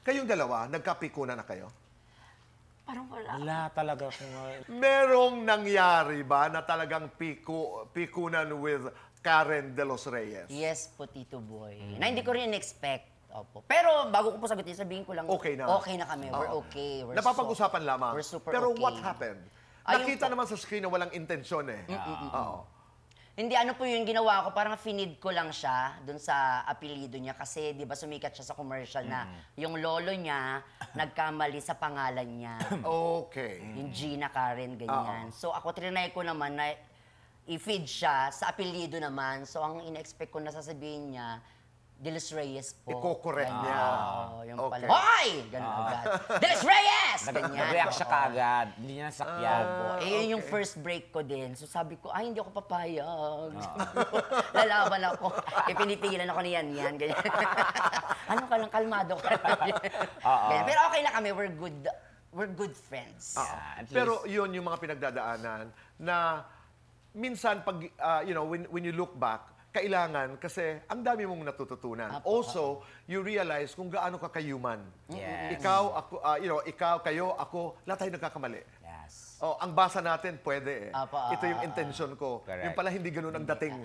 Kayong dalawa, nagkapikunan na kayo? Parang wala. Wala talaga kung... Merong nangyari ba na talagang pikunan with Karen De Los Reyes? Yes po, Tito Boy. Na hindi ko rin expect. Opo. Pero bago ko po sagutin, sabihin ko lang, Okay na. okay na kami. We're okay. We're Napapag-usapan lamang. We're super Pero okay. what happened? Nakita naman sa screen na walang intensyon eh. Oo. Hindi, ano po yung ginawa ko, parang finid ko lang siya dun sa apelido niya kasi di ba sumikat siya sa commercial na yung lolo niya nagkamali sa pangalan niya. Okay. Yung Gina Karen, ganyan. So ako trinay ko naman na i-feed siya sa apelido naman. So ang ina-expect ko na sasabihin niya, De Los Reyes po. Iko-correct Ganyan. niya. Oo, yung Okay. pala. Hoy! Ganun agad. De Los Reyes! Ganyan. Nag-react siya kaagad. Hindi niya nasakyan. Eh, yun yung first break ko din. So sabi ko, ay, hindi ako papayag. Lalaban ako. Eh, pinipigilan ako ni Yan. Ganyan. Ano ka lang, kalmado ka. Ganyan. Pero okay na kami. We're good friends. At Pero yun yung mga pinagdadaanan na minsan pag, when you look back, kailangan kasi ang dami mong natututunan. Also, you realize kung gaano ka ka-human. Yes. Ikaw, ako, ikaw, kayo, ako, lahat tayo nagkakamali. Yes. Oh, ang basa natin, pwede eh. Apo, Ito yung intention ko. Correct. Yung pala hindi ganun ang dating.